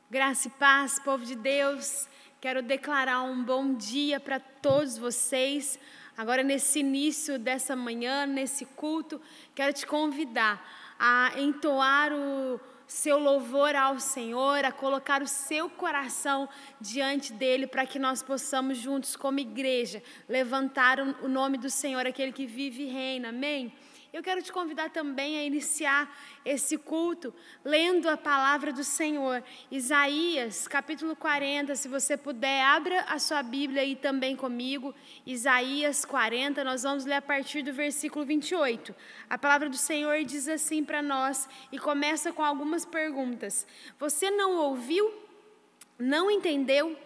Graça e paz, povo de Deus. Quero declarar um bom dia para todos vocês. Agora, nesse início dessa manhã, nesse culto, quero te convidar a entoar o seu louvor ao Senhor, a colocar o seu coração diante dele, para que nós possamos juntos, como igreja, levantar o nome do Senhor, aquele que vive e reina. Amém? Eu quero te convidar também a iniciar esse culto lendo a palavra do Senhor. Isaías, capítulo 40, se você puder, abra a sua Bíblia aí também comigo. Isaías 40, nós vamos ler a partir do versículo 28. A palavra do Senhor diz assim para nós e começa com algumas perguntas. Você não ouviu? Não entendeu?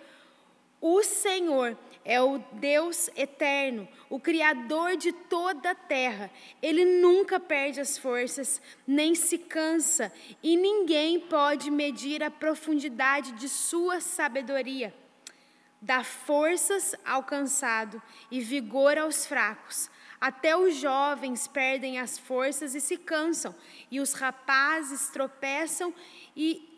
O Senhor é o Deus eterno, o Criador de toda a terra. Ele nunca perde as forças, nem se cansa, e ninguém pode medir a profundidade de sua sabedoria. Dá forças ao cansado e vigor aos fracos. Até os jovens perdem as forças e se cansam, e os rapazes tropeçam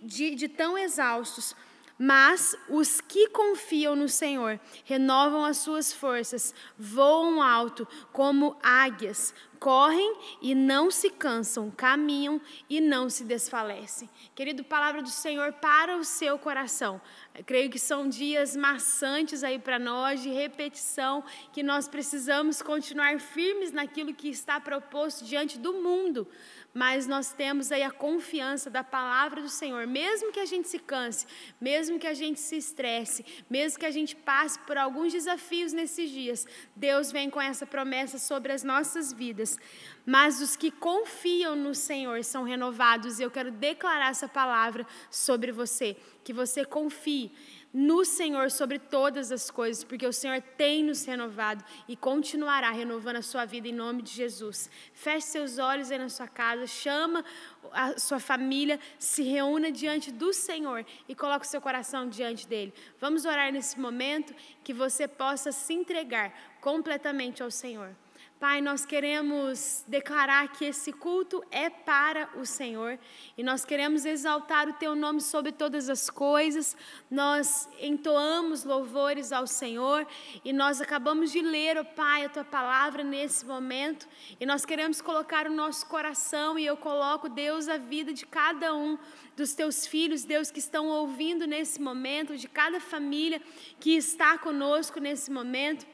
de tão exaustos. Mas os que confiam no Senhor renovam as suas forças, voam alto como águias, correm e não se cansam, caminham e não se desfalecem. Querido, palavra do Senhor para o seu coração. Eu creio que são dias maçantes aí para nós, de repetição, que nós precisamos continuar firmes naquilo que está proposto diante do mundo. Mas nós temos aí a confiança da palavra do Senhor, mesmo que a gente se canse, mesmo que a gente se estresse, mesmo que a gente passe por alguns desafios nesses dias, Deus vem com essa promessa sobre as nossas vidas. Mas os que confiam no Senhor são renovados, e eu quero declarar essa palavra sobre você, que você confie no Senhor sobre todas as coisas, porque o Senhor tem nos renovado e continuará renovando a sua vida em nome de Jesus. Feche seus olhos aí na sua casa, chama a sua família, se reúna diante do Senhor e coloque o seu coração diante dele. Vamos orar nesse momento, que você possa se entregar completamente ao Senhor. Pai, nós queremos declarar que esse culto é para o Senhor e nós queremos exaltar o Teu nome sobre todas as coisas. Nós entoamos louvores ao Senhor e nós acabamos de ler, ó Pai, a Tua palavra nesse momento e nós queremos colocar o nosso coração, e eu coloco, Deus, a vida de cada um dos Teus filhos, Deus, que estão ouvindo nesse momento, de cada família que está conosco nesse momento.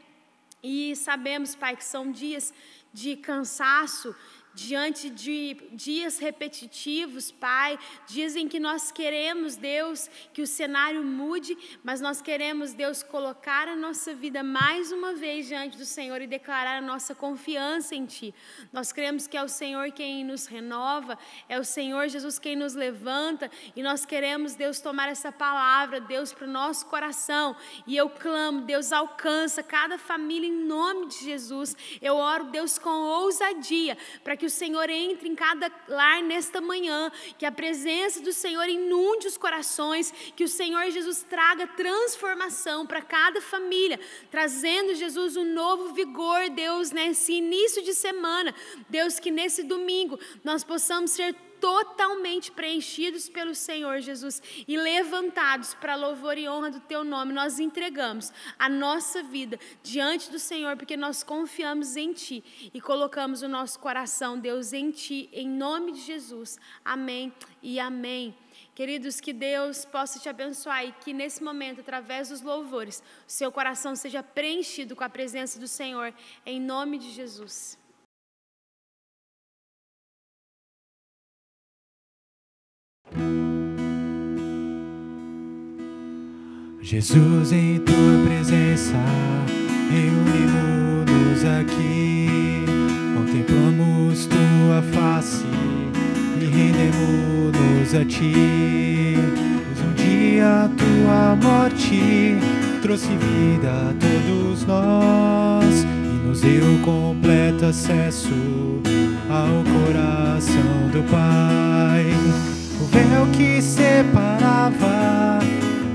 E sabemos, Pai, que são dias de cansaço, diante de dias repetitivos, Pai, dias em que nós queremos, Deus, que o cenário mude, mas nós queremos, Deus, colocar a nossa vida mais uma vez diante do Senhor e declarar a nossa confiança em Ti. Nós cremos que é o Senhor quem nos renova, é o Senhor Jesus quem nos levanta, e nós queremos, Deus, tomar essa palavra, Deus, para o nosso coração, e eu clamo, Deus, alcança cada família em nome de Jesus. Eu oro, Deus, com ousadia, para que o Senhor entre em cada lar nesta manhã, que a presença do Senhor inunde os corações, que o Senhor Jesus traga transformação para cada família, trazendo, Jesus, um novo vigor, Deus, nesse início de semana. Deus, que nesse domingo nós possamos ser totalmente preenchidos pelo Senhor Jesus e levantados para louvor e honra do Teu nome. Nós entregamos a nossa vida diante do Senhor, porque nós confiamos em Ti e colocamos o nosso coração, Deus, em Ti, em nome de Jesus. Amém e amém. Queridos, que Deus possa te abençoar e que nesse momento, através dos louvores, o seu coração seja preenchido com a presença do Senhor, em nome de Jesus. Jesus, em Tua presença, reunimos-nos aqui, contemplamos Tua face e rendemos-nos a Ti. Pois um dia a Tua morte trouxe vida a todos nós e nos deu completo acesso ao coração do Pai. O véu que separava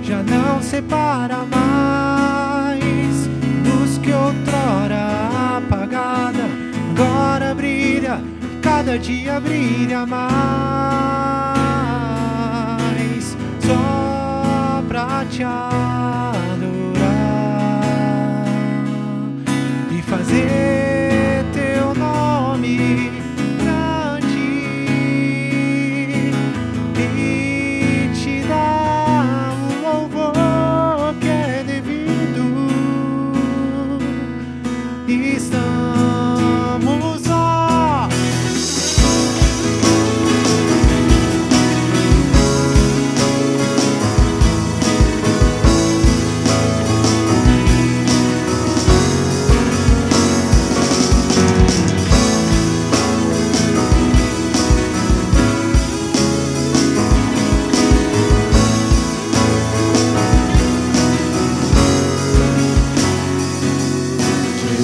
já não separa mais. Luz que outrora apagada agora brilha, cada dia brilha mais. Só te adorar e fazer teu nome grande e te dar o louvor que é devido. Estamos, ó,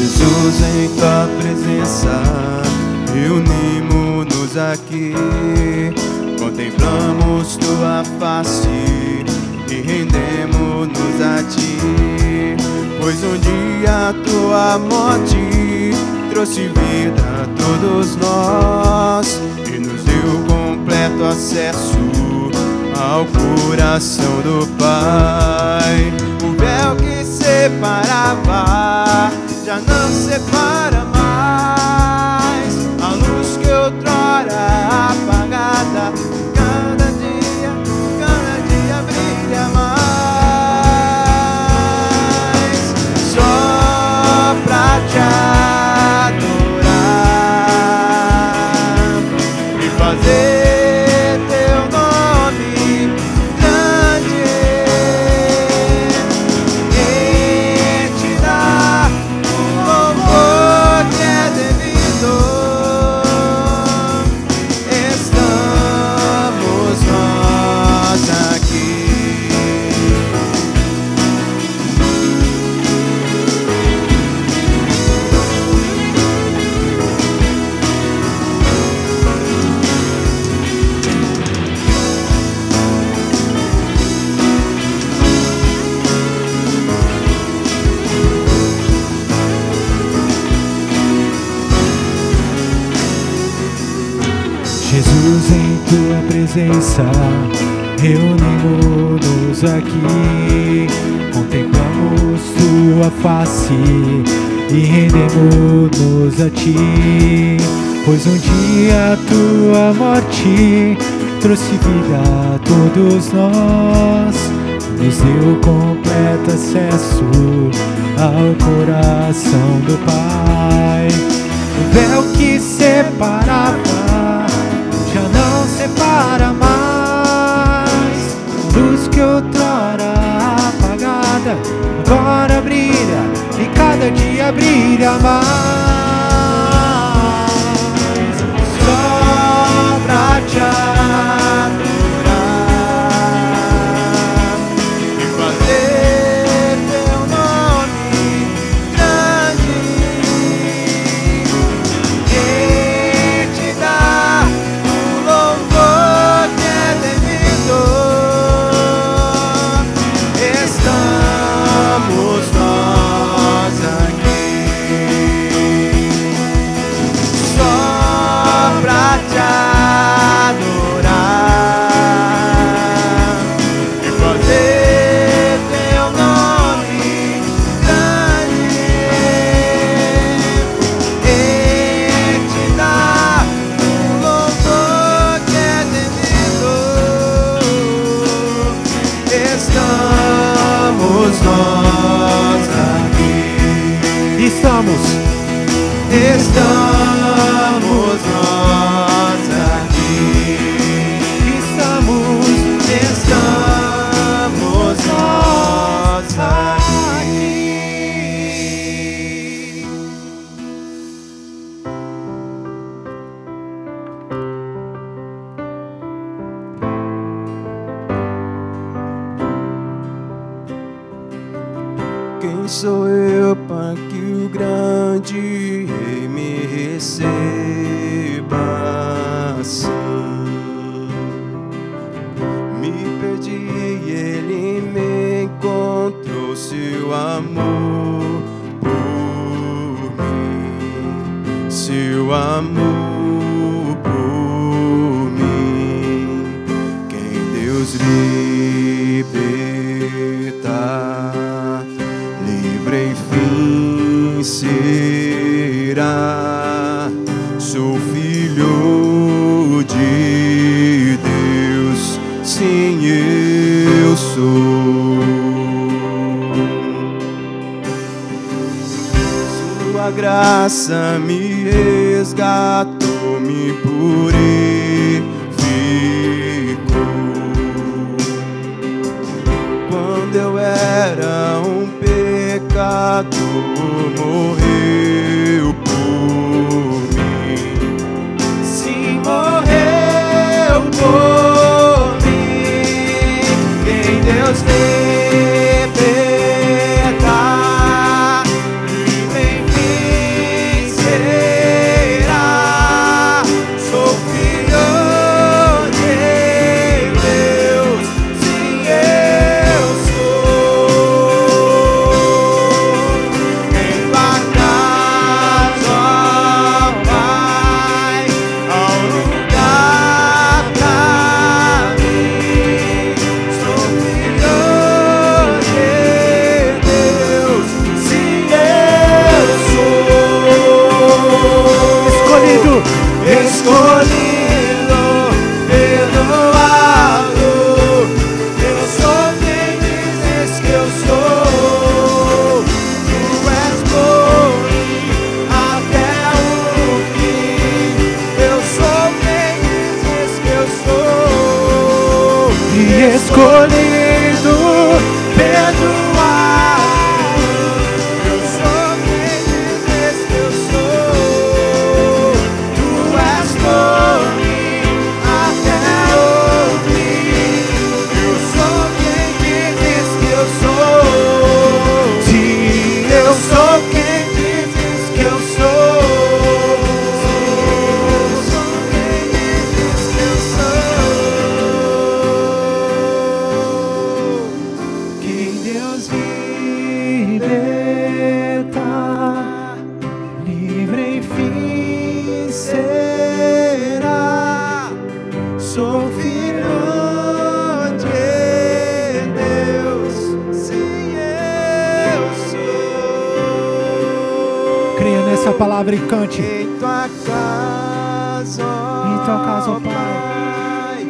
Jesus, em tua presença reunimos-nos aqui, contemplamos tua face e rendemos-nos a ti, pois um dia tua morte trouxe vida a todos nós e nos deu completo acesso ao coração do Pai. O véu que separava já não separa mais, a luz que outrora apagada cada dia brilha mais. Só pra te adorar e fazer teu nome grande e te dar o louvor que é devido. Estamos nós aqui. Jesus, em tua presença reunimos-nos aqui, contemplamos tua face e rendemos-nos a ti, pois um dia tua morte trouxe vida a todos nós, nos deu completo acesso ao coração do Pai. O véu que separava já não separa mais, luz que outrora apagada agora brilha e cada dia brilha mais. Só pra te adorar E fazer teu nome grande e te dar o louvor que é devido. Estamos nós aqui. Só pra te adorar e fazer teu nome grande e te dar o louvor que é devido. Estamos nós aqui. Estamos nós aqui. Estamos nós aqui. Quem sou eu para que o grande rei me receba assim? Me perdi e ele me encontrou, seu amor por mim, seu amor por mim. Quem Deus libertou graça me resgatou, me purificou. Quando eu era um pecador, morreu por mim. Sim, morreu por mim. Quem Deus liberta, livre enfim será. Sou filho de Deus, sim, eu sou. Em tua casa, ó Pai, há um lugar pra mim. Sou filho de Deus, sim, eu sou. Escolhido, Escolhido, perdoado, eu sou quem dizes que eu sou. Tu és por mim até o fim. Eu sou quem dizes que eu sou. e escolhido, Perdoado, eu sou quem dizes que eu sou. Tu és por mim até o fim. Eu sou quem dizes que eu sou. Sim, eu sou quem dizes que eu sou. Eu sou quem dizes que eu sou. quem Deus liberta, livre enfim será. Sou filho de Deus, sim, eu sou. Creia nessa palavra e cante. Em tua casa, ó Pai,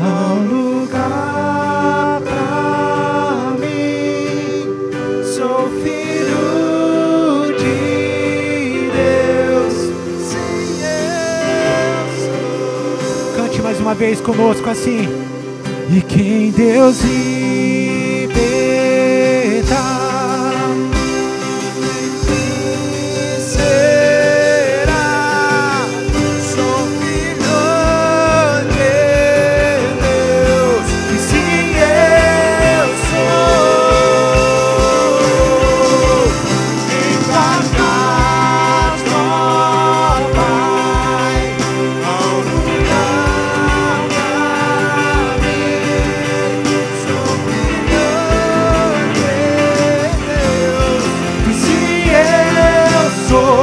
Há um lugar pra mim. sou filho de Deus, sim, eu sou. Cante mais uma vez conosco assim. E quem Deus liberta, Será, sou filho de Deus, e sim, eu sou. Em tua casa, ó Pai, há um lugar pra mim. Sou filho de Deus, e sim, eu sou.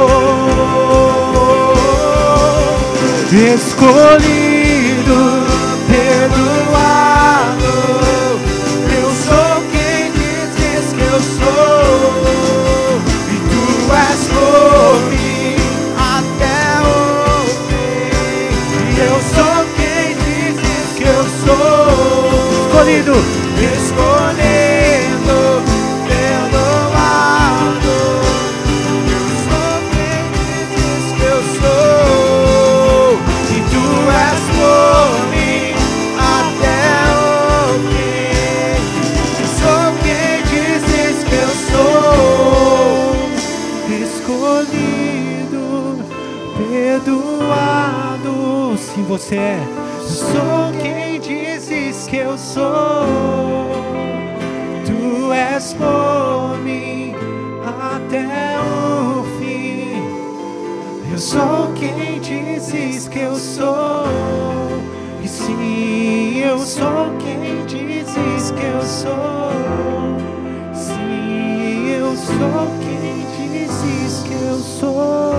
escolhido, Perdoado, eu sou quem dizes que eu sou. E tu és por mim até o fim. E eu sou quem dizes que eu sou. escolhido, Escolhido, perdoado, eu sou quem dizes que eu sou. E tu és por mim até o fim. Eu sou quem dizes que eu sou. escolhido, perdoado. Sim, você é. Sou quem dizes que eu sou. Tu és por mim até o fim. Eu sou quem dizes que eu sou. E sim, eu sou quem dizes que eu sou. Sim, eu sou quem dizes que eu sou.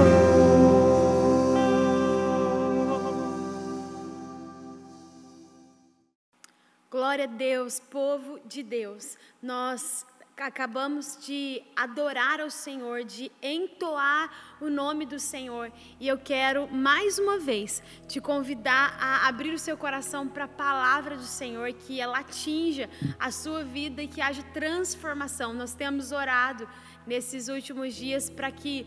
Glória a Deus, povo de Deus. Nós acabamos de adorar ao Senhor, de entoar o nome do Senhor. E eu quero, mais uma vez, te convidar a abrir o seu coração para a palavra do Senhor, que ela atinja a sua vida e que haja transformação. Nós temos orado nesses últimos dias para que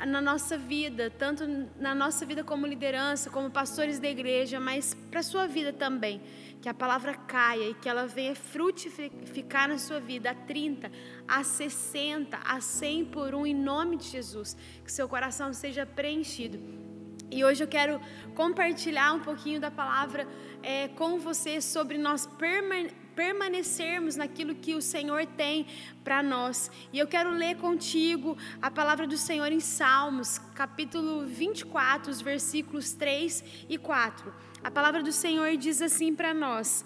na nossa vida, tanto na nossa vida como liderança, como pastores da igreja, mas para a sua vida também, que a palavra caia e que ela venha frutificar na sua vida a 30, a 60, a 100 por um, em nome de Jesus, que seu coração seja preenchido. E hoje eu quero compartilhar um pouquinho da palavra com você sobre nós permanecermos naquilo que o Senhor tem para nós. E eu quero ler contigo a palavra do Senhor em Salmos, capítulo 24, os versículos 3 e 4. A palavra do Senhor diz assim para nós: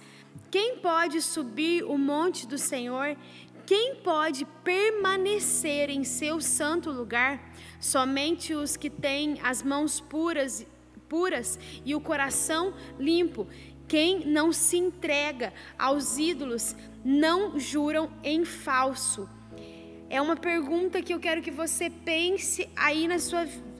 quem pode subir o monte do Senhor? Quem pode permanecer em seu santo lugar? Somente os que têm as mãos puras e o coração limpo. Quem não se entrega aos ídolos, não juram em falso. É uma pergunta que eu quero que você pense aí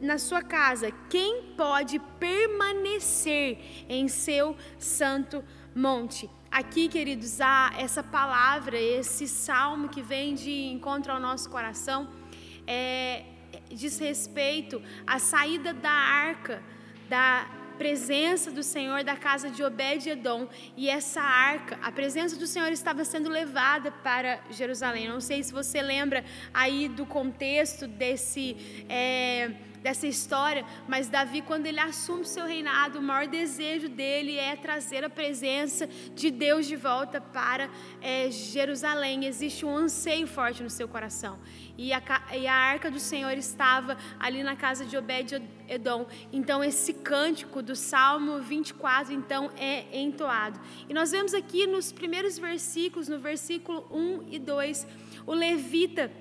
na sua casa. Quem pode permanecer em seu santo monte? Aqui, queridos, há essa palavra, esse salmo que vem de encontro ao nosso coração, diz respeito à saída da arca, da presença do Senhor da casa de Obed-Edom. E essa arca, a presença do Senhor estava sendo levada para Jerusalém. Não sei se você lembra aí do contexto dessa história, mas Davi, quando ele assume o seu reinado, o maior desejo dele é trazer a presença de Deus de volta para Jerusalém. Existe um anseio forte no seu coração. E a arca do Senhor estava ali na casa de Obed-Edom. Então esse cântico do Salmo 24 então é entoado. E nós vemos aqui nos primeiros versículos, no versículo 1 e 2, o levita,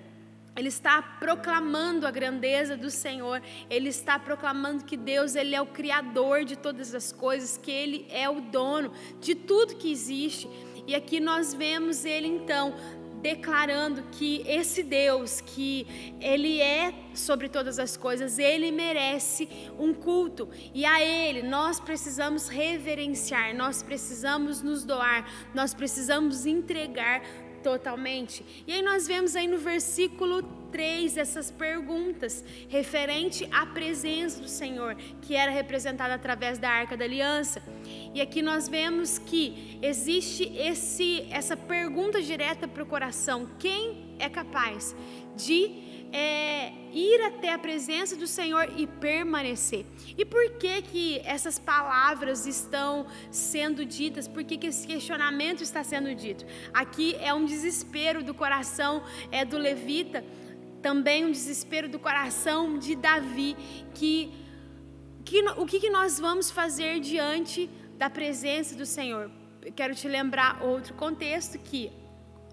ele está proclamando a grandeza do Senhor. Ele está proclamando que Deus, ele é o criador de todas as coisas, que ele é o dono de tudo que existe. E aqui nós vemos ele então declarando que esse Deus, que ele é sobre todas as coisas, ele merece um culto. E a ele nós precisamos reverenciar, nós precisamos nos doar, nós precisamos entregar totalmente. E aí nós vemos aí no versículo 3 essas perguntas referente à presença do Senhor, que era representada através da Arca da Aliança. E aqui nós vemos que existe essa pergunta direta para o coração: quem é capaz de ir até a presença do Senhor e permanecer? E por que essas palavras estão sendo ditas? Por que esse questionamento está sendo dito? Aqui é um desespero do coração do levita, também um desespero do coração de Davi, o que nós vamos fazer diante da presença do Senhor? Eu quero te lembrar outro contexto, que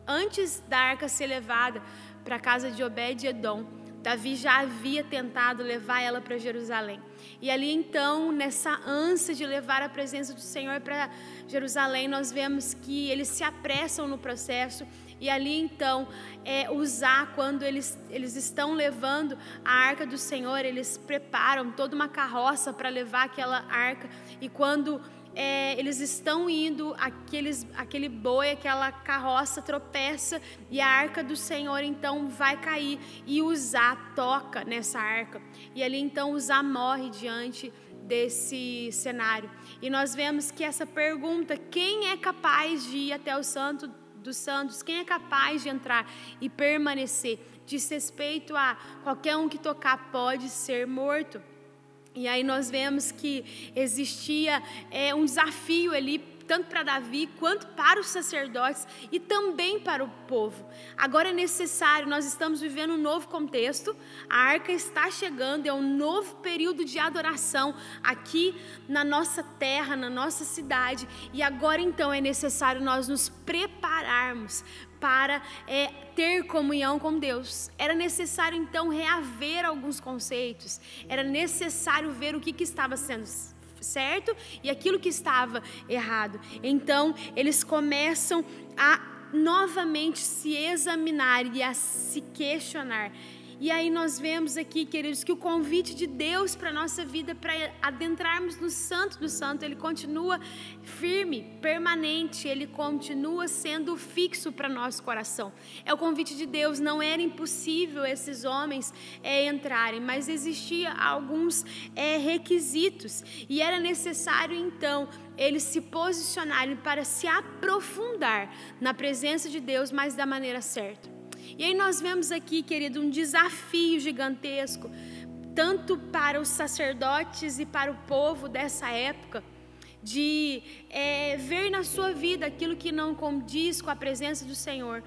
antes da arca ser levada para a casa de Obed-Edom, Davi já havia tentado levar ela para Jerusalém. E ali então, nessa ânsia de levar a presença do Senhor para Jerusalém, nós vemos que eles se apressam no processo. E ali então, quando eles estão levando a arca do Senhor, eles preparam toda uma carroça para levar aquela arca. E quando eles estão indo, aquele boi, aquela carroça tropeça e a arca do Senhor então vai cair, e Uzá toca nessa arca, e ali então Uzá morre diante desse cenário. E nós vemos que essa pergunta: quem é capaz de ir até o Santo dos Santos, quem é capaz de entrar e permanecer, diz respeito a qualquer um que tocar pode ser morto. E aí nós vemos que existia um desafio ali, tanto para Davi quanto para os sacerdotes e também para o povo. Agora é necessário, nós estamos vivendo um novo contexto, a arca está chegando, é um novo período de adoração aqui na nossa terra, na nossa cidade, e agora então é necessário nós nos prepararmos para ter comunhão com Deus. Era necessário então reaver alguns conceitos, era necessário ver o que estava sendo certo e aquilo que estava errado. Então eles começam a novamente se examinar e a se questionar. E aí nós vemos aqui, queridos, que o convite de Deus para a nossa vida, para adentrarmos no Santo do Santo, ele continua firme, permanente, ele continua sendo fixo para nosso coração. É o convite de Deus. Não era impossível esses homens entrarem, mas existia alguns requisitos, e era necessário então eles se posicionarem para se aprofundar na presença de Deus, mas da maneira certa. E aí nós vemos aqui, querido, um desafio gigantesco, tanto para os sacerdotes e para o povo dessa época, de ver na sua vida aquilo que não condiz com a presença do Senhor.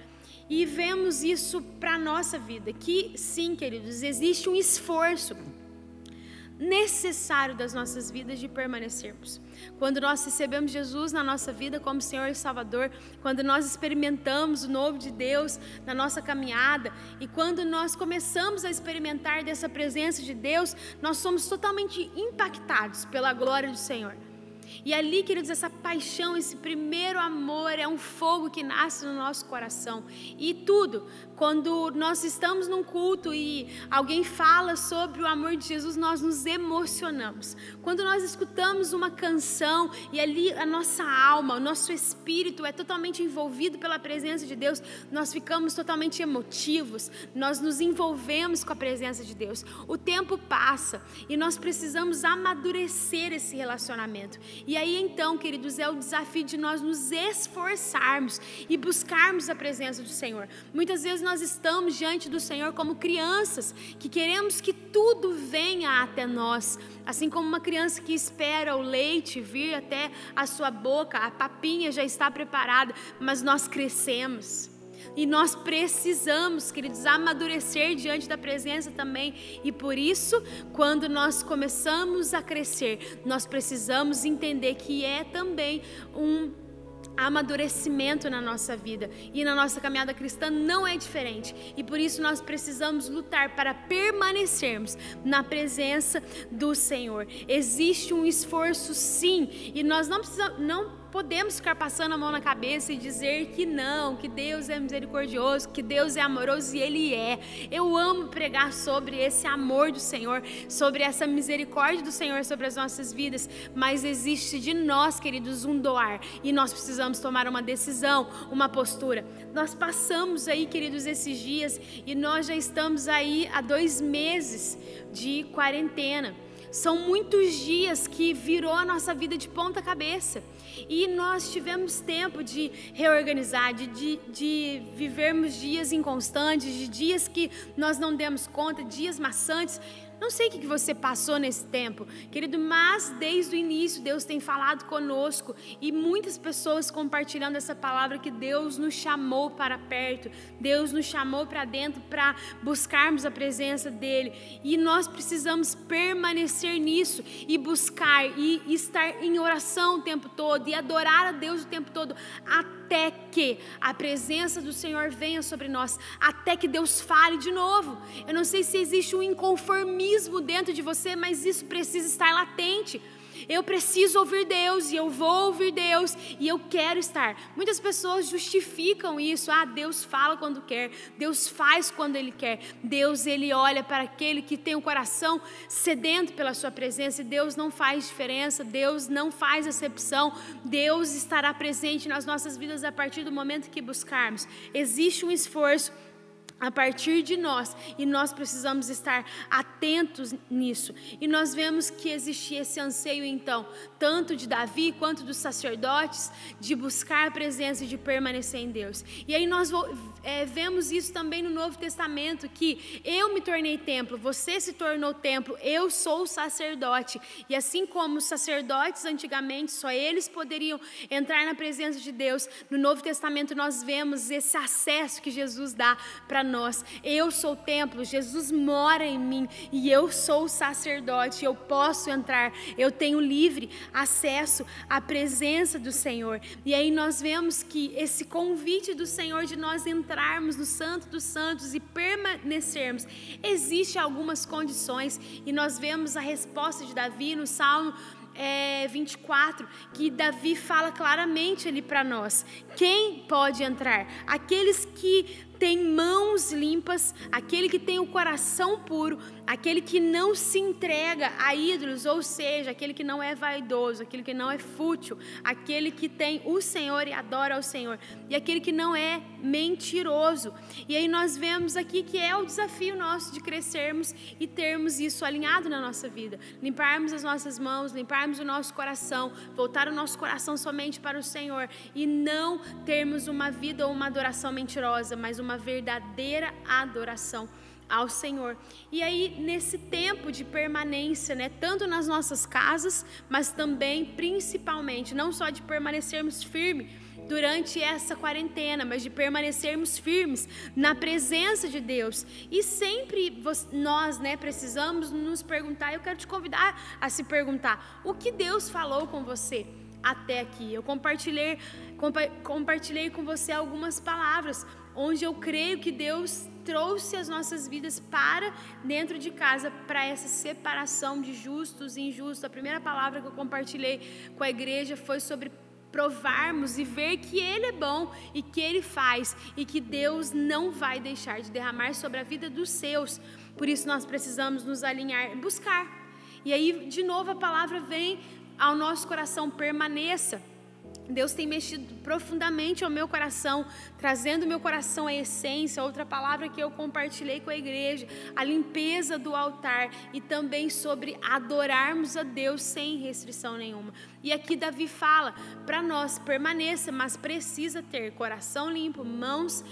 E vemos isso para a nossa vida, que sim, queridos, existe um esforço necessário das nossas vidas de permanecermos. Quando nós recebemos Jesus na nossa vida como Senhor e Salvador, quando nós experimentamos o novo de Deus na nossa caminhada, e quando nós começamos a experimentar dessa presença de Deus, nós somos totalmente impactados pela glória do Senhor. E ali, queridos, essa paixão, esse primeiro amor é um fogo que nasce no nosso coração. E tudo, quando nós estamos num culto e alguém fala sobre o amor de Jesus, nós nos emocionamos. Quando nós escutamos uma canção e ali a nossa alma, o nosso espírito é totalmente envolvido pela presença de Deus, nós ficamos totalmente emotivos, nós nos envolvemos com a presença de Deus. O tempo passa e nós precisamos amadurecer esse relacionamento. E aí então, queridos, é o desafio de nós nos esforçarmos e buscarmos a presença do Senhor. Muitas vezes nós estamos diante do Senhor como crianças, que queremos que tudo venha até nós, assim como uma criança que espera o leite vir até a sua boca, a papinha já está preparada, mas nós crescemos. E nós precisamos, queridos, amadurecer diante da presença também. E por isso, quando nós começamos a crescer, nós precisamos entender que é também um amadurecimento na nossa vida. E na nossa caminhada cristã não é diferente. E por isso nós precisamos lutar para permanecermos na presença do Senhor. Existe um esforço, sim, e nós não podemos ficar passando a mão na cabeça e dizer que não, que Deus é misericordioso, que Deus é amoroso, e Ele é. Eu amo pregar sobre esse amor do Senhor, sobre essa misericórdia do Senhor sobre as nossas vidas, mas existe de nós, queridos, um doar, e nós precisamos tomar uma decisão, uma postura. Nós passamos aí, queridos, esses dias, e nós já estamos aí há 2 meses de quarentena. São muitos dias que virou a nossa vida de ponta cabeça. E nós tivemos tempo de reorganizar, de vivermos dias inconstantes, de dias que nós não demos conta, dias maçantes. Não sei o que você passou nesse tempo, querido, mas desde o início Deus tem falado conosco, e muitas pessoas compartilhando essa palavra que Deus nos chamou para perto, Deus nos chamou para dentro para buscarmos a presença dEle, e nós precisamos permanecer nisso e buscar e estar em oração o tempo todo e adorar a Deus o tempo todo, até que a presença do Senhor venha sobre nós, até que Deus fale de novo. Eu não sei se existe um inconformismo dentro de você, mas isso precisa estar latente. Eu preciso ouvir Deus, e eu vou ouvir Deus, e eu quero estar. Muitas pessoas justificam isso. Deus fala quando quer, Deus faz quando Ele quer. Deus, Ele olha para aquele que tem o coração sedento pela sua presença, e Deus não faz diferença, Deus não faz acepção. Deus estará presente nas nossas vidas a partir do momento que buscarmos. Existe um esforço a partir de nós, e nós precisamos estar atentos nisso. E nós vemos que existia esse anseio então, tanto de Davi quanto dos sacerdotes, de buscar a presença e de permanecer em Deus. E aí nós vemos isso também no Novo Testamento, que eu me tornei templo, você se tornou templo, eu sou o sacerdote. E assim como os sacerdotes antigamente, só eles poderiam entrar na presença de Deus, no Novo Testamento nós vemos esse acesso que Jesus dá para nós. Eu sou o templo, Jesus mora em mim, e eu sou o sacerdote, eu posso entrar, eu tenho livre acesso à presença do Senhor. E aí nós vemos que esse convite do Senhor de nós entrarmos no Santo dos Santos e permanecermos, existe algumas condições, e nós vemos a resposta de Davi no Salmo 24, que Davi fala claramente ali para nós: quem pode entrar? Aqueles que têm mãos limpas, aquele que tem o coração puro, aquele que não se entrega a ídolos, ou seja, aquele que não é vaidoso, aquele que não é fútil, aquele que tem o Senhor e adora ao Senhor, e aquele que não é mentiroso. E aí nós vemos aqui que é o desafio nosso de crescermos e termos isso alinhado na nossa vida, limparmos as nossas mãos, limparmos o nosso coração, voltar o nosso coração somente para o Senhor e não termos uma vida ou uma adoração mentirosa, mas uma verdadeira adoração ao Senhor. E aí, nesse tempo de permanência, né, tanto nas nossas casas, mas também, principalmente, não só de permanecermos firmes durante essa quarentena, mas de permanecermos firmes na presença de Deus. E sempre nós, né, precisamos nos perguntar, eu quero te convidar a se perguntar: o que Deus falou com você até aqui? Eu compartilhei com você algumas palavras, onde eu creio que Deus trouxe as nossas vidas para dentro de casa, para essa separação de justos e injustos. A primeira palavra que eu compartilhei com a igreja foi sobre provarmos e ver que Ele é bom e que Ele faz, e que Deus não vai deixar de derramar sobre a vida dos seus. Por isso nós precisamos nos alinhar e buscar. E aí, de novo, a palavra vem ao nosso coração: permaneça. Deus tem mexido profundamente ao meu coração, trazendo meu coração à essência. Outra palavra que eu compartilhei com a igreja: a limpeza do altar, e também sobre adorarmos a Deus sem restrição nenhuma. E aqui Davi fala para nós: permaneça, mas precisa ter coração limpo, mãos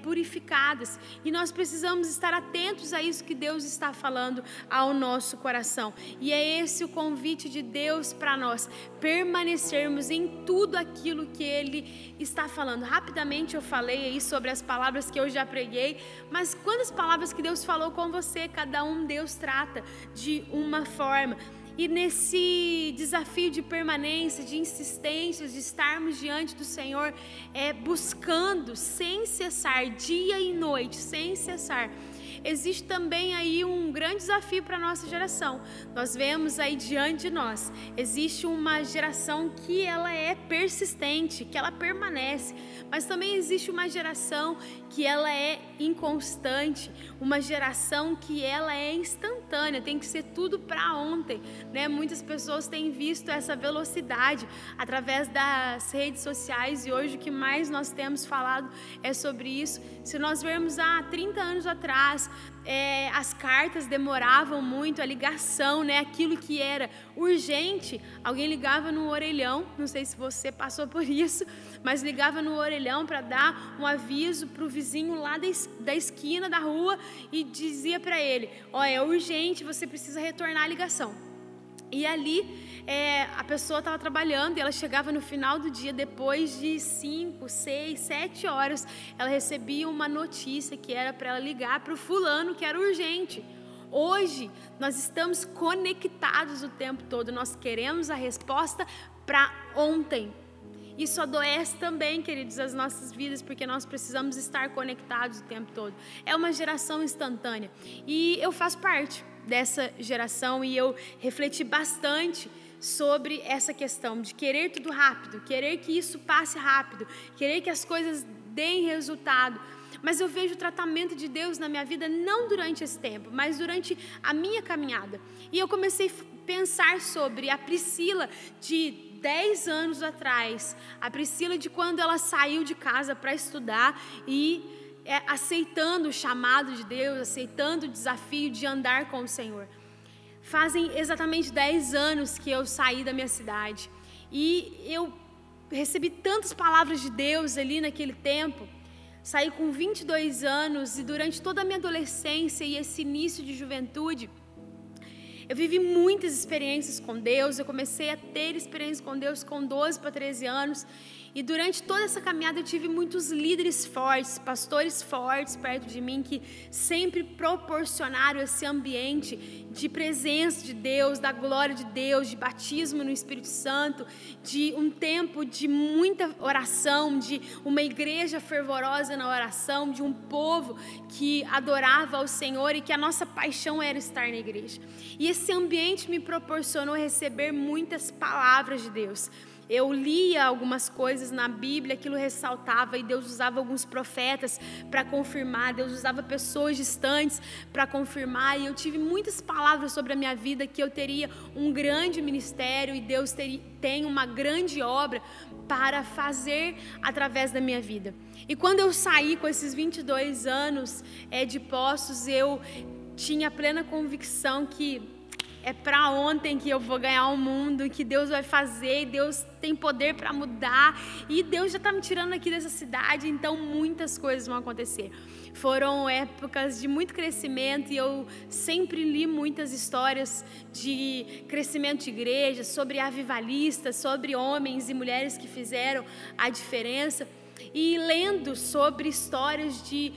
purificadas. E nós precisamos estar atentos a isso que Deus está falando ao nosso coração. E é esse o convite de Deus para nós: permanecermos em tudo aquilo que Ele está falando. Rapidamente eu falei aí sobre as palavras que eu já preguei, mas quantas palavras que Deus falou com você? Cada um Deus trata de uma forma. E nesse desafio de permanência, de insistência, de estarmos diante do Senhor, buscando sem cessar, dia e noite, sem cessar, existe também aí um grande desafio para a nossa geração. Nós vemos aí diante de nós, existe uma geração que ela é persistente, que ela permanece, mas também existe uma geração que ela é inconstante, uma geração que ela é instantânea, tem que ser tudo para ontem, né? Muitas pessoas têm visto essa velocidade através das redes sociais, e hoje o que mais nós temos falado é sobre isso. Se nós vermos há 30 anos atrás, as cartas demoravam muito, a ligação, né? Aquilo que era urgente, alguém ligava no orelhão, não sei se você passou por isso, mas ligava no orelhão para dar um aviso para o vizinho lá da esquina da rua e dizia para ele: ó, é urgente, você precisa retornar a ligação. E ali a pessoa estava trabalhando e ela chegava no final do dia, depois de 5, 6, 7 horas, ela recebia uma notícia que era para ela ligar para o fulano, que era urgente. Hoje nós estamos conectados o tempo todo, nós queremos a resposta para ontem. Isso adoece também, queridos, as nossas vidas, porque nós precisamos estar conectados o tempo todo. É uma geração instantânea e eu faço parte dessa geração, e eu refleti bastante sobre essa questão de querer tudo rápido, querer que isso passe rápido, querer que as coisas deem resultado. Mas eu vejo o tratamento de Deus na minha vida não durante esse tempo, mas durante a minha caminhada. E eu comecei a pensar sobre a Priscila de 10 anos atrás, a Priscila de quando ela saiu de casa para estudar e aceitando o chamado de Deus, aceitando o desafio de andar com o Senhor. Fazem exatamente 10 anos que eu saí da minha cidade e eu recebi tantas palavras de Deus ali naquele tempo. Saí com 22 anos e durante toda a minha adolescência e esse início de juventude, eu vivi muitas experiências com Deus. Eu comecei a ter experiências com Deus com 12 para 13 anos. E durante toda essa caminhada eu tive muitos líderes fortes, pastores fortes perto de mim que sempre proporcionaram esse ambiente de presença de Deus, da glória de Deus, de batismo no Espírito Santo, de um tempo de muita oração, de uma igreja fervorosa na oração, de um povo que adorava ao Senhor e que a nossa paixão era estar na igreja. E esse ambiente me proporcionou receber muitas palavras de Deus. Eu lia algumas coisas na Bíblia, aquilo ressaltava, e Deus usava alguns profetas para confirmar, Deus usava pessoas distantes para confirmar, e eu tive muitas palavras sobre a minha vida, que eu teria um grande ministério e Deus tem uma grande obra para fazer através da minha vida. E quando eu saí com esses 22 anos de Poços, eu tinha plena convicção que é para ontem que eu vou ganhar o mundo, que Deus vai fazer, Deus tem poder para mudar, e Deus já está me tirando aqui dessa cidade, então muitas coisas vão acontecer. Foram épocas de muito crescimento, e eu sempre li muitas histórias de crescimento de igreja, sobre avivalistas, sobre homens e mulheres que fizeram a diferença. E lendo sobre histórias de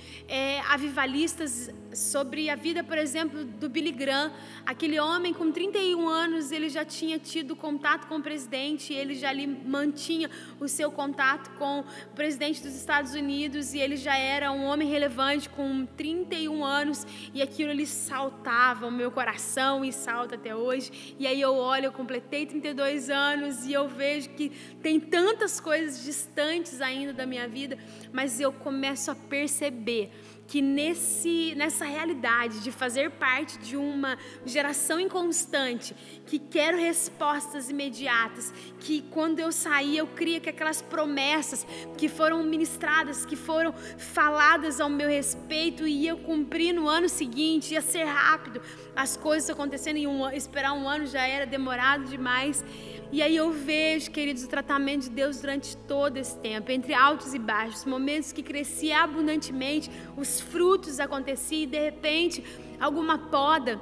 avivalistas, sobre a vida, por exemplo, do Billy Graham, aquele homem com 31 anos, ele já tinha tido contato com o presidente, ele já ali mantinha o seu contato com o presidente dos Estados Unidos, e ele já era um homem relevante com 31 anos, e aquilo lhe saltava o meu coração, e salta até hoje. E aí eu olho, eu completei 32 anos, e eu vejo que tem tantas coisas distantes ainda da minha vida, mas eu começo a perceber que nessa realidade de fazer parte de uma geração inconstante, que quero respostas imediatas, que quando eu saí eu cria que aquelas promessas que foram ministradas, que foram faladas ao meu respeito, e ia cumprir no ano seguinte, ia ser rápido, as coisas acontecendo esperar um ano já era demorado demais. E aí eu vejo, queridos, o tratamento de Deus durante todo esse tempo, entre altos e baixos, momentos que crescia abundantemente, os frutos aconteciam, e de repente alguma poda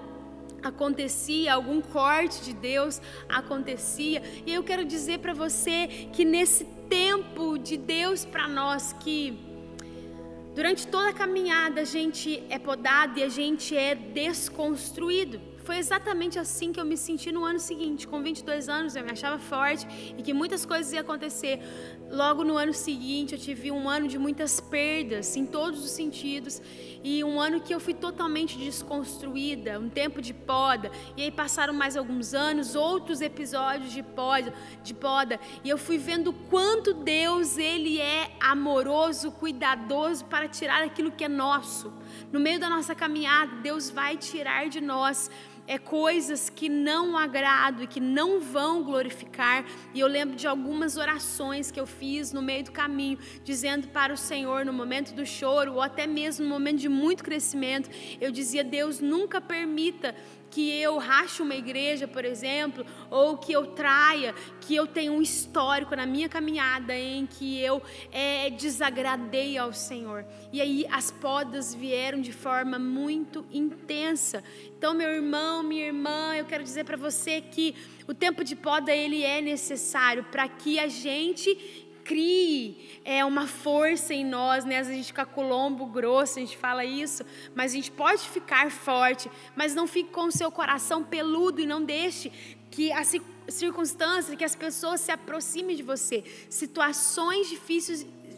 acontecia, algum corte de Deus acontecia. E eu quero dizer para você que nesse tempo de Deus para nós, que durante toda a caminhada a gente é podado e a gente é desconstruído. Foi exatamente assim que eu me senti no ano seguinte. Com 22 anos eu me achava forte e que muitas coisas iam acontecer. Logo no ano seguinte eu tive um ano de muitas perdas em todos os sentidos, e um ano que eu fui totalmente desconstruída, um tempo de poda. E aí passaram mais alguns anos, outros episódios de poda, e eu fui vendo quanto Deus, Ele é amoroso, cuidadoso para tirar aquilo que é nosso. No meio da nossa caminhada, Deus vai tirar de nós coisas que não agradam e que não vão glorificar. E eu lembro de algumas orações que eu fiz no meio do caminho, dizendo para o Senhor, no momento do choro, ou até mesmo no momento de muito crescimento, eu dizia: Deus, nunca permita que eu rache uma igreja, por exemplo, ou que eu traia, que eu tenha um histórico na minha caminhada em que eu desagradei ao Senhor. E aí as podas vieram de forma muito intensa. Então, meu irmão, minha irmã, eu quero dizer para você que o tempo de poda, ele é necessário para que a gente crie uma força em nós, né? Às vezes a gente fica com o lombo grosso, a gente fala isso, mas a gente pode ficar forte, mas não fique com o seu coração peludo, e não deixe que as circunstâncias, que as pessoas se aproximem de você. Situações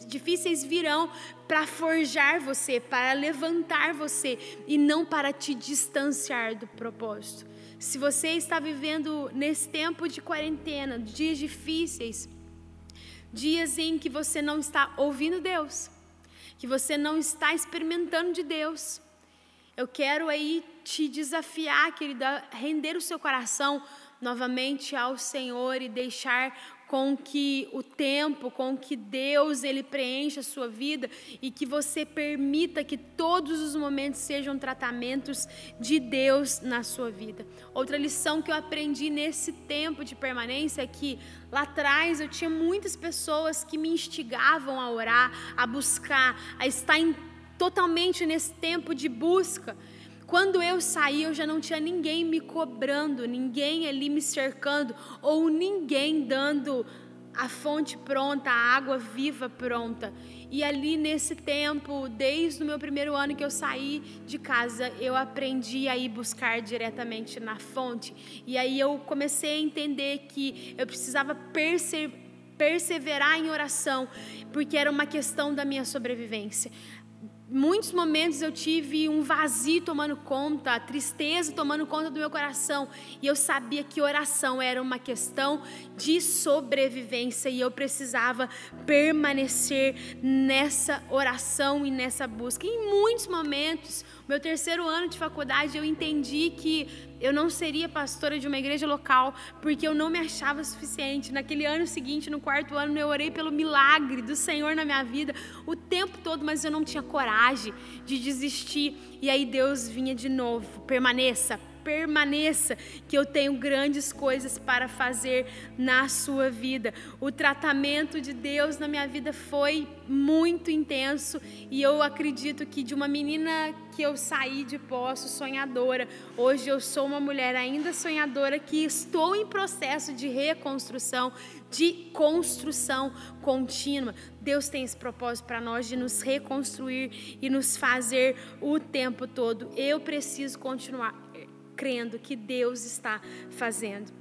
difíceis virão para forjar você, para levantar você, e não para te distanciar do propósito. Se você está vivendo nesse tempo de quarentena, dias difíceis, dias em que você não está ouvindo Deus, que você não está experimentando de Deus, eu quero aí te desafiar, querido, a render o seu coração novamente ao Senhor e deixar com que o tempo, com que Deus, Ele preencha a sua vida, e que você permita que todos os momentos sejam tratamentos de Deus na sua vida. Outra lição que eu aprendi nesse tempo de permanência é que lá atrás eu tinha muitas pessoas que me instigavam a orar, a buscar, a estar totalmente nesse tempo de busca. Quando eu saí, eu já não tinha ninguém me cobrando, ninguém ali me cercando, ou ninguém dando a fonte pronta, a água viva pronta. E ali nesse tempo, desde o meu primeiro ano que eu saí de casa, eu aprendi a ir buscar diretamente na fonte. E aí eu comecei a entender que eu precisava perseverar em oração, porque era uma questão da minha sobrevivência. Muitos momentos eu tive um vazio tomando conta, a tristeza tomando conta do meu coração, e eu sabia que oração era uma questão de sobrevivência, e eu precisava permanecer nessa oração e nessa busca. Em muitos momentos, meu terceiro ano de faculdade, eu entendi que eu não seria pastora de uma igreja local, porque eu não me achava suficiente. Naquele ano seguinte, no quarto ano, eu orei pelo milagre do Senhor na minha vida o tempo todo, mas eu não tinha coragem de desistir. E aí Deus vinha de novo: permaneça, que eu tenho grandes coisas para fazer na sua vida. O tratamento de Deus na minha vida foi muito intenso, e eu acredito que de uma menina que eu saí de poço sonhadora, hoje eu sou uma mulher ainda sonhadora, que estou em processo de reconstrução, de construção contínua. Deus tem esse propósito para nós de nos reconstruir e nos fazer o tempo todo. Eu preciso continuar crendo que Deus está fazendo.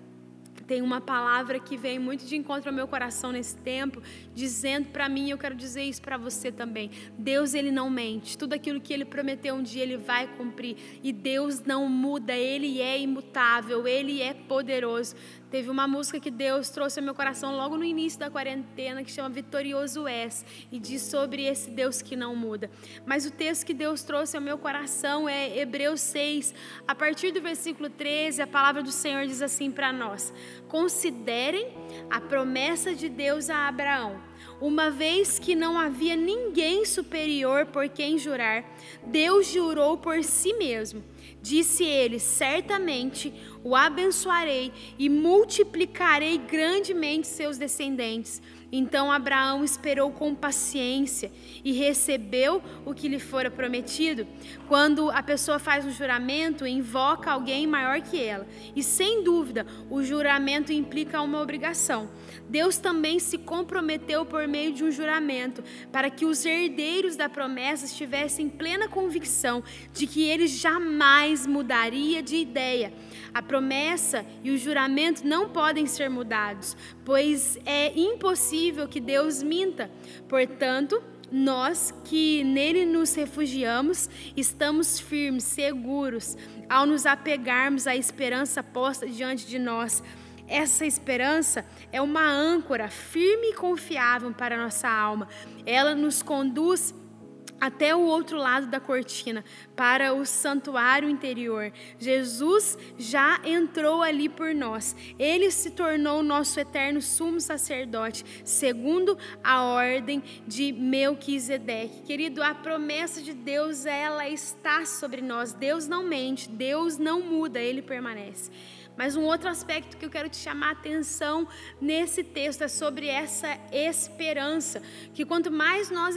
Tem uma palavra que vem muito de encontro ao meu coração nesse tempo, dizendo para mim, eu quero dizer isso para você também: Deus, Ele não mente. Tudo aquilo que Ele prometeu um dia, Ele vai cumprir. E Deus não muda, Ele é imutável, Ele é poderoso. Teve uma música que Deus trouxe ao meu coração logo no início da quarentena, que chama Vitorioso És, e diz sobre esse Deus que não muda. Mas o texto que Deus trouxe ao meu coração é Hebreus 6, a partir do versículo 13, a palavra do Senhor diz assim para nós: considerem a promessa de Deus a Abraão. Uma vez que não havia ninguém superior por quem jurar, Deus jurou por si mesmo. Disse ele: certamente o abençoarei e multiplicarei grandemente seus descendentes. Então Abraão esperou com paciência e recebeu o que lhe fora prometido. Quando a pessoa faz um juramento, invoca alguém maior que ela. E sem dúvida, o juramento implica uma obrigação. Deus também se comprometeu por meio de um juramento, para que os herdeiros da promessa tivessem plena convicção de que ele jamais mudaria de ideia. A promessa e o juramento não podem ser mudados, pois é impossível que Deus minta. Portanto, nós que nele nos refugiamos, estamos firmes, seguros, ao nos apegarmos à esperança posta diante de nós. Essa esperança é uma âncora firme e confiável para a nossa alma. Ela nos conduz até o outro lado da cortina, para o santuário interior. Jesus já entrou ali por nós. Ele se tornou nosso eterno sumo sacerdote, segundo a ordem de Melquisedeque. Querido, a promessa de Deus, ela está sobre nós. Deus não mente, Deus não muda, Ele permanece. Mas um outro aspecto que eu quero te chamar a atenção nesse texto é sobre essa esperança, que quanto mais nós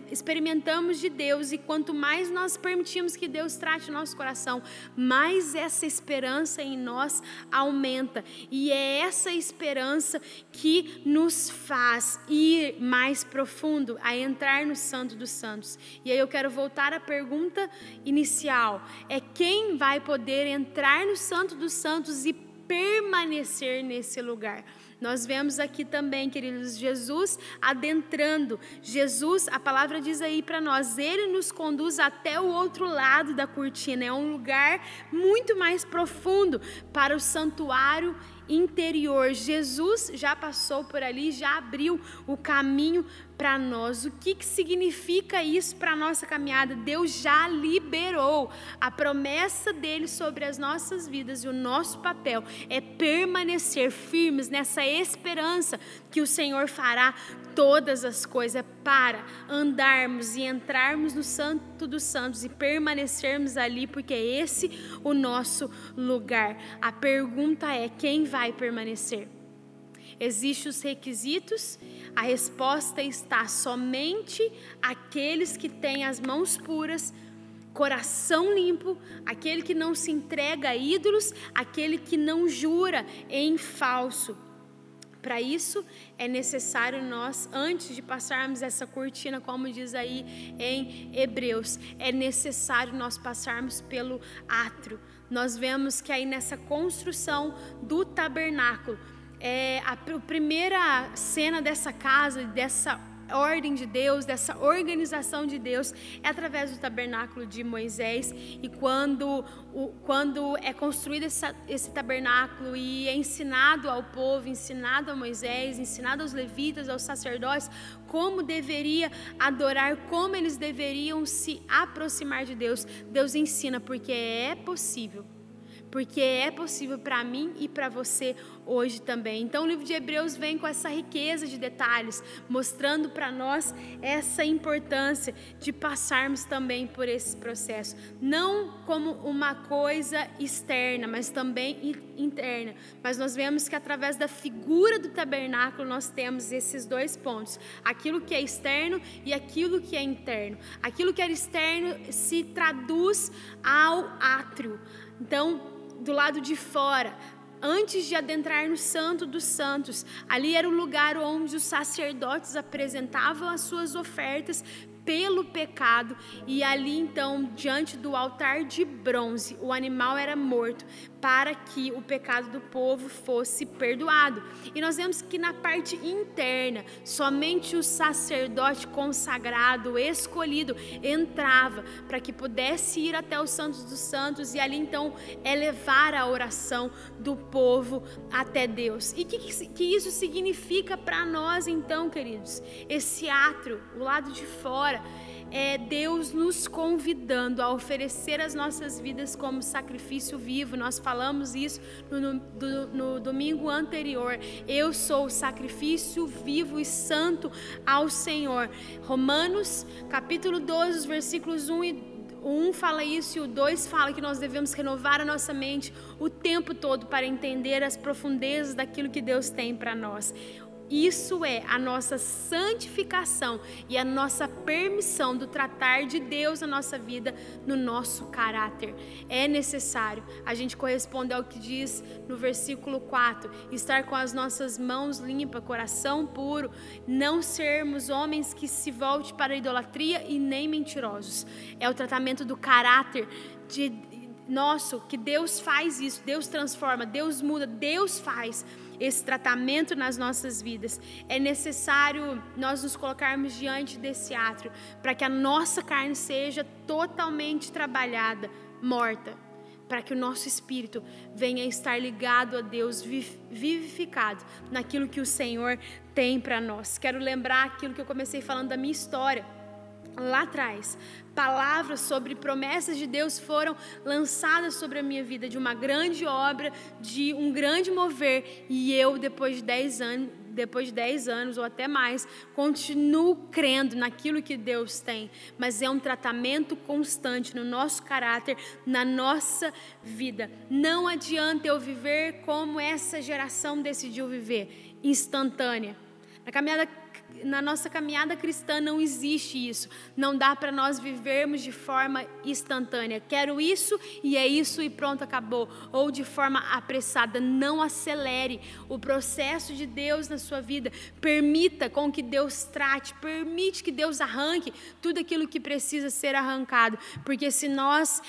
experimentamos de Deus e quanto mais nós permitimos que Deus trate o nosso coração, mais essa esperança em nós aumenta. E é essa esperança que nos faz ir mais profundo, a entrar no Santo dos Santos. E aí eu quero voltar à pergunta inicial: é quem vai poder entrar no Santo dos Santos e permanecer nesse lugar? Nós vemos aqui também, queridos, Jesus adentrando. Jesus, a palavra diz aí para nós, Ele nos conduz até o outro lado da cortina. É um lugar muito mais profundo, para o santuário interior. Jesus já passou por ali, já abriu o caminho para nós. O que significa isso para a nossa caminhada? Deus já liberou a promessa dele sobre as nossas vidas, e o nosso papel é permanecer firmes nessa esperança que o Senhor fará todas as coisas, para andarmos e entrarmos no Santo dos Santos e permanecermos ali, porque é esse o nosso lugar. A pergunta é: quem vai permanecer? Existem os requisitos? A resposta está: somente aqueles que têm as mãos puras, coração limpo, aquele que não se entrega a ídolos, aquele que não jura em falso. Para isso é necessário nós, antes de passarmos essa cortina, como diz aí em Hebreus, é necessário nós passarmos pelo átrio. Nós vemos que aí nessa construção do tabernáculo, a primeira cena dessa casa, dessa ordem de Deus, dessa organização de Deus, é através do tabernáculo de Moisés. E quando é construído esse tabernáculo e é ensinado ao povo, ensinado a Moisés, ensinado aos levitas, aos sacerdotes, como deveria adorar, como eles deveriam se aproximar de Deus, Deus ensina, porque é possível para mim e para você hoje também. Então o livro de Hebreus vem com essa riqueza de detalhes, mostrando para nós essa importância de passarmos também por esse processo, não como uma coisa externa, mas também interna. Mas nós vemos que através da figura do tabernáculo nós temos esses dois pontos, aquilo que é externo e aquilo que é interno. Aquilo que era externo se traduz ao átrio. Então, do lado de fora, antes de adentrar no Santo dos Santos, ali era o lugar onde os sacerdotes apresentavam as suas ofertas pelo pecado, e ali então, diante do altar de bronze, o animal era morto para que o pecado do povo fosse perdoado. E nós vemos que na parte interna, somente o sacerdote consagrado, escolhido, entrava para que pudesse ir até o Santo dos Santos e ali então elevar a oração do povo até Deus. E que isso significa para nós então, queridos? Esse átrio, o lado de fora, é Deus nos convidando a oferecer as nossas vidas como sacrifício vivo. Nós falamos isso no domingo anterior. Eu sou o sacrifício vivo e santo ao Senhor. Romanos capítulo 12, os versículos 1 fala isso e o 2 fala que nós devemos renovar a nossa mente o tempo todo para entender as profundezas daquilo que Deus tem para nós. Isso é a nossa santificação e a nossa permissão do tratar de Deus na nossa vida, no nosso caráter. É necessário a gente corresponder ao que diz no versículo 4, estar com as nossas mãos limpas, coração puro, não sermos homens que se voltem para a idolatria e nem mentirosos. É o tratamento do caráter nosso, que Deus faz isso, Deus transforma, Deus muda, Deus faz esse tratamento nas nossas vidas. É necessário nós nos colocarmos diante desse átrio para que a nossa carne seja totalmente trabalhada, morta, para que o nosso espírito venha estar ligado a Deus, vivificado naquilo que o Senhor tem para nós. Quero lembrar aquilo que eu comecei falando da minha história. Lá atrás, palavras sobre promessas de Deus foram lançadas sobre a minha vida, de uma grande obra, de um grande mover, e eu, depois de 10 anos ou até mais, continuo crendo naquilo que Deus tem, mas é um tratamento constante no nosso caráter, na nossa vida. Não adianta eu viver como essa geração decidiu viver, instantânea. Na nossa caminhada cristã não existe isso. Não dá para nós vivermos de forma instantânea. Quero isso e é isso e pronto, acabou. Ou de forma apressada. Não acelere o processo de Deus na sua vida. Permita com que Deus trate. Permite que Deus arranque tudo aquilo que precisa ser arrancado. Porque se nós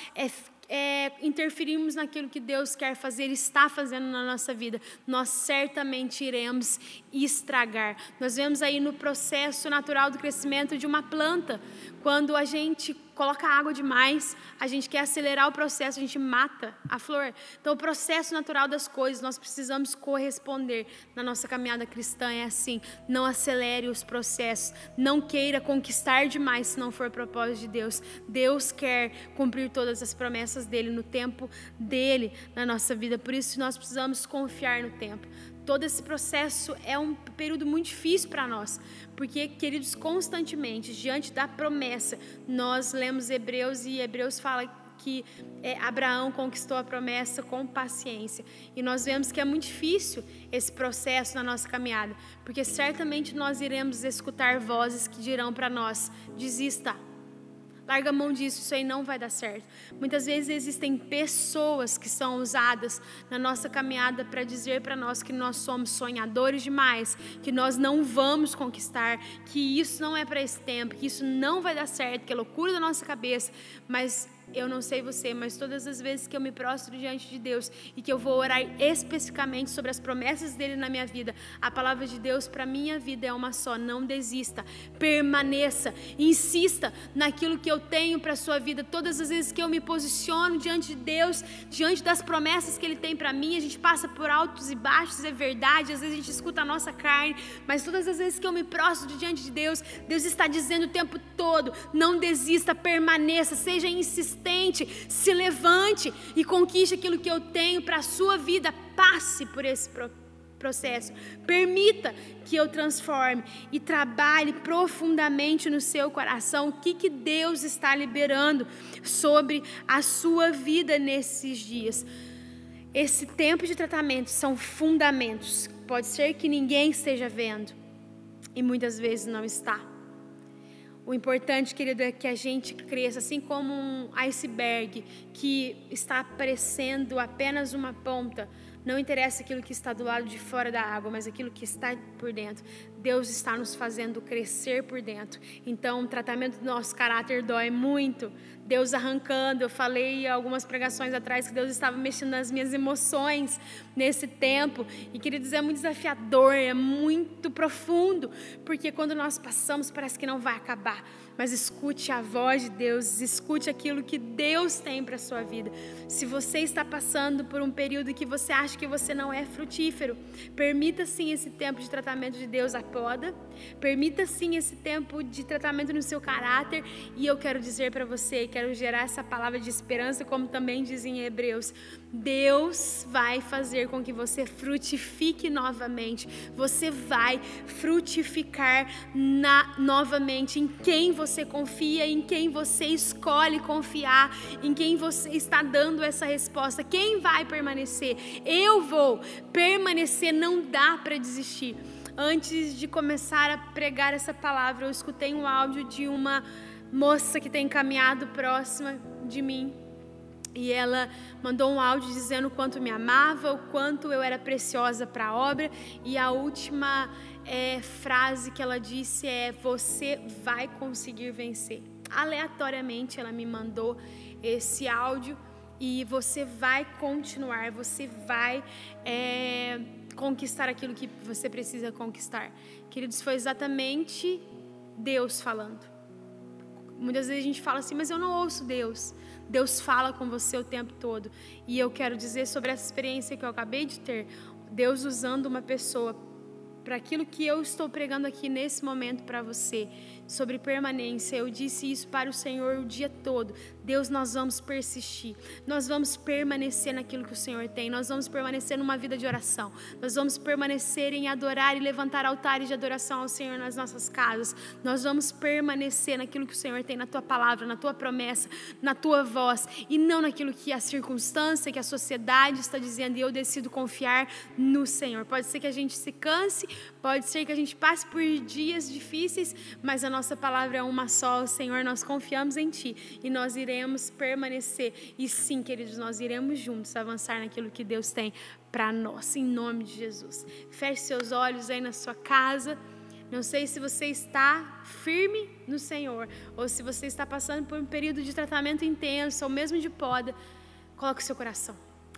interferirmos naquilo que Deus quer fazer, está fazendo na nossa vida, nós certamente iremos estragar. Nós vemos aí no processo natural do crescimento de uma planta, quando a gente coloca água demais, a gente quer acelerar o processo, a gente mata a flor. Então o processo natural das coisas, nós precisamos corresponder. Na nossa caminhada cristã é assim, não acelere os processos, não queira conquistar demais se não for propósito de Deus. Deus quer cumprir todas as promessas dele no tempo dele na nossa vida, por isso nós precisamos confiar no tempo. Todo esse processo é um período muito difícil para nós, porque, queridos, constantemente, diante da promessa, nós lemos Hebreus e Hebreus fala que Abraão conquistou a promessa com paciência. E nós vemos que é muito difícil esse processo na nossa caminhada, porque certamente nós iremos escutar vozes que dirão para nós, desista, larga a mão disso, isso aí não vai dar certo. Muitas vezes existem pessoas que são usadas na nossa caminhada para dizer para nós que nós somos sonhadores demais, que nós não vamos conquistar, que isso não é para esse tempo, que isso não vai dar certo, que é loucura da nossa cabeça. Mas eu não sei você, mas todas as vezes que eu me prostro diante de Deus e que eu vou orar especificamente sobre as promessas dele na minha vida, a palavra de Deus para minha vida é uma só: não desista, permaneça, insista naquilo que eu tenho para a sua vida. Todas as vezes que eu me posiciono diante de Deus, diante das promessas que ele tem para mim, a gente passa por altos e baixos, é verdade, às vezes a gente escuta a nossa carne, mas todas as vezes que eu me prostro diante de Deus, Deus está dizendo o tempo todo: não desista, permaneça, seja insistente, se levante e conquiste aquilo que eu tenho para a sua vida. Passe por esse processo, permita que eu transforme e trabalhe profundamente no seu coração o que Deus está liberando sobre a sua vida nesses dias. Esse tempo de tratamento são fundamentos, pode ser que ninguém esteja vendo e muitas vezes não está. O importante, querido, é que a gente cresça, assim como um iceberg que está aparecendo apenas uma ponta. Não interessa aquilo que está do lado de fora da água, mas aquilo que está por dentro. Deus está nos fazendo crescer por dentro. Então, o tratamento do nosso caráter dói muito. Deus arrancando. Eu falei algumas pregações atrás que Deus estava mexendo nas minhas emoções nesse tempo. E, queridos, é muito desafiador, é muito profundo, porque quando nós passamos parece que não vai acabar. Mas escute a voz de Deus, escute aquilo que Deus tem para a sua vida. Se você está passando por um período que você acha que você não é frutífero, permita sim esse tempo de tratamento de Deus, a poda, permita sim esse tempo de tratamento no seu caráter. E eu quero dizer para você, quero gerar essa palavra de esperança, como também diz em Hebreus: Deus vai fazer com que você frutifique novamente. Você vai frutificar novamente em quem você confia, em quem você escolhe confiar, em quem você está dando essa resposta. Quem vai permanecer? Eu vou permanecer, não dá para desistir. Antes de começar a pregar essa palavra, eu escutei um áudio de uma moça que tem caminhado próxima de mim. E ela mandou um áudio dizendo o quanto me amava, o quanto eu era preciosa para a obra. E a última frase que ela disse é: você vai conseguir vencer. Aleatoriamente ela me mandou esse áudio. E você vai continuar, você vai conquistar aquilo que você precisa conquistar. Queridos, foi exatamente Deus falando. Muitas vezes a gente fala assim: mas eu não ouço Deus. Deus fala com você o tempo todo. E eu quero dizer sobre essa experiência que eu acabei de ter. Deus usando uma pessoa para aquilo que eu estou pregando aqui nesse momento para você, sobre permanência. Eu disse isso para o Senhor o dia todo. Deus, nós vamos persistir, nós vamos permanecer naquilo que o Senhor tem, nós vamos permanecer numa vida de oração, nós vamos permanecer em adorar e levantar altares de adoração ao Senhor nas nossas casas, nós vamos permanecer naquilo que o Senhor tem, na tua palavra, na tua promessa, na tua voz, e não naquilo que a circunstância, que a sociedade está dizendo. E eu decido confiar no Senhor. Pode ser que a gente se canse, pode ser que a gente passe por dias difíceis, mas a nossa palavra é uma só. Senhor, nós confiamos em Ti e nós iremos permanecer. E sim, queridos, nós iremos juntos avançar naquilo que Deus tem para nós, em nome de Jesus. Feche seus olhos aí na sua casa. Não sei se você está firme no Senhor ou se você está passando por um período de tratamento intenso ou mesmo de poda. Coloque o seu coração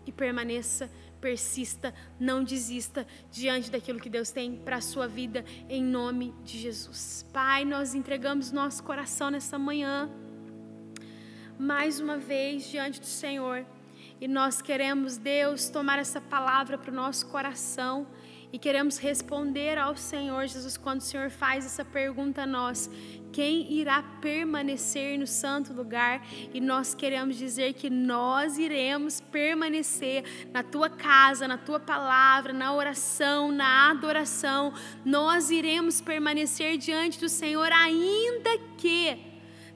e permaneça, persista, não desista diante daquilo que Deus tem para a sua vida, em nome de Jesus. Pai, nós entregamos nosso coração nessa manhã, mais uma vez diante do Senhor, e nós queremos, Deus, tomar essa palavra para o nosso coração e queremos responder ao Senhor Jesus quando o Senhor faz essa pergunta a nós: quem irá permanecer no santo lugar? E nós queremos dizer que nós iremos permanecer na tua casa, na tua palavra, na oração, na adoração. Nós iremos permanecer diante do Senhor, ainda que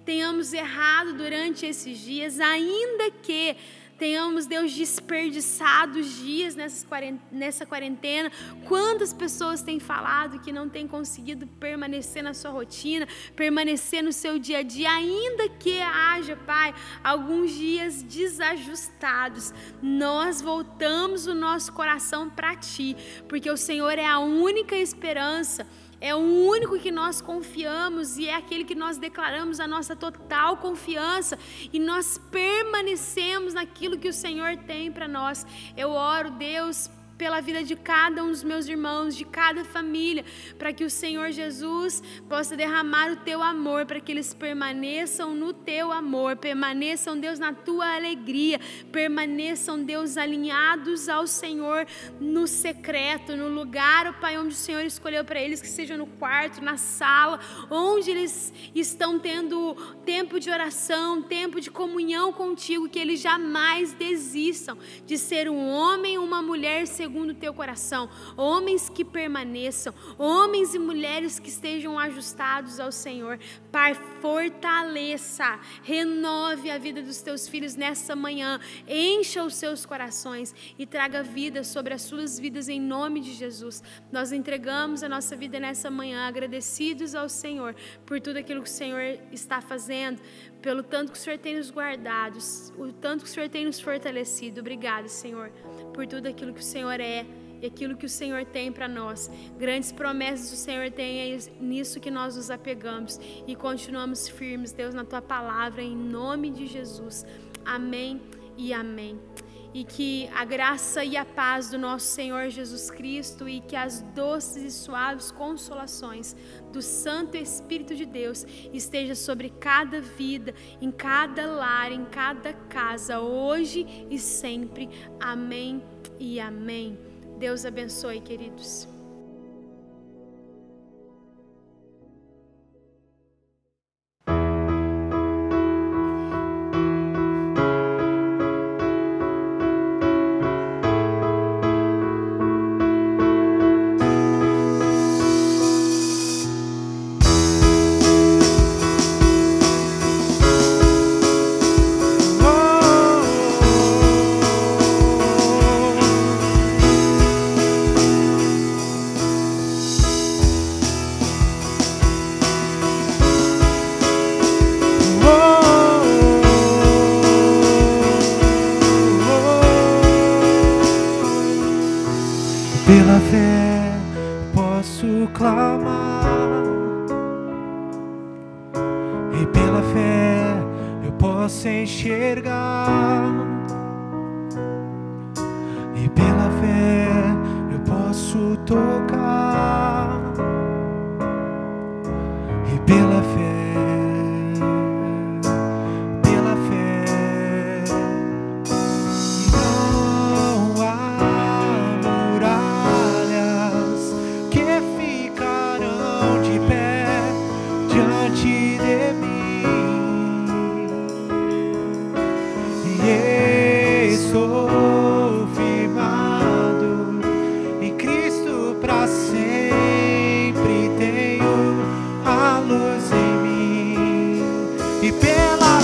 tenhamos errado durante esses dias, ainda que tenhamos, Deus, desperdiçado os dias nessa quarentena. Quantas pessoas têm falado que não têm conseguido permanecer na sua rotina, permanecer no seu dia a dia, ainda que haja, Pai, alguns dias desajustados, nós voltamos o nosso coração para Ti, porque o Senhor é a única esperança, é o único que nós confiamos e é aquele que nós declaramos a nossa total confiança e nós permanecemos naquilo que o Senhor tem para nós. Eu oro, Deus, pela vida de cada um dos meus irmãos, de cada família, para que o Senhor Jesus possa derramar o Teu amor, para que eles permaneçam no Teu amor, permaneçam, Deus, na Tua alegria, permaneçam, Deus, alinhados ao Senhor no secreto, no lugar, Pai, onde o Senhor escolheu para eles, que seja no quarto, na sala, onde eles estão tendo tempo de oração, tempo de comunhão contigo, que eles jamais desistam de ser um homem, uma mulher segundo o Teu coração, homens que permaneçam, homens e mulheres que estejam ajustados ao Senhor. Pai, fortaleça, renove a vida dos Teus filhos nessa manhã, encha os seus corações e traga vida sobre as suas vidas em nome de Jesus. Nós entregamos a nossa vida nessa manhã, agradecidos ao Senhor por tudo aquilo que o Senhor está fazendo, pelo tanto que o Senhor tem nos guardado, o tanto que o Senhor tem nos fortalecido. Obrigado, Senhor, por tudo aquilo que o Senhor é e aquilo que o Senhor tem para nós. Grandes promessas o Senhor tem, é nisso que nós nos apegamos e continuamos firmes, Deus, na Tua palavra, em nome de Jesus. Amém e amém. E que a graça e a paz do nosso Senhor Jesus Cristo e que as doces e suaves consolações do Santo Espírito de Deus esteja sobre cada vida, em cada lar, em cada casa, hoje e sempre. Amém e amém. Deus abençoe, queridos. Pela fé posso clamar, e pela fé eu posso enxergar, e pela fé eu posso tocar, e pela fé não há muralhas que ficarão de pé diante de mim, e estou firmado em Cristo para sempre. Tenho a luz em mim, e pela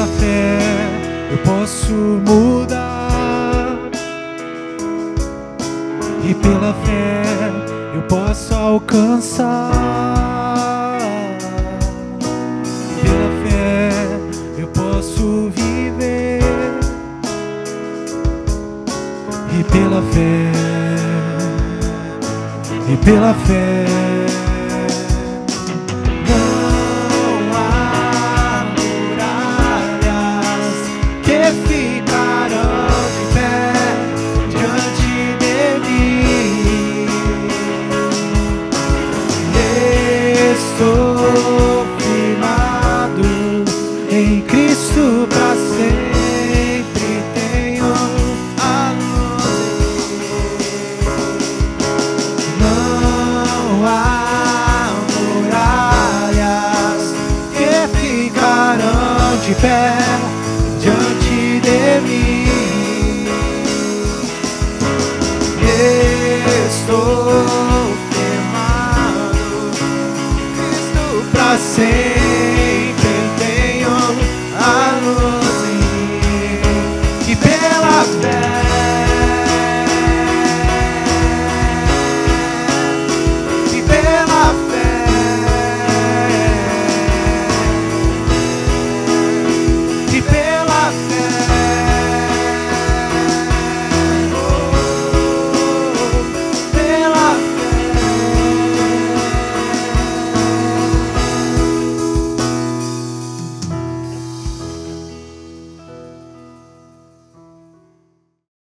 fé eu posso mudar, e pela fé eu posso alcançar, pela fé eu posso viver, e pela fé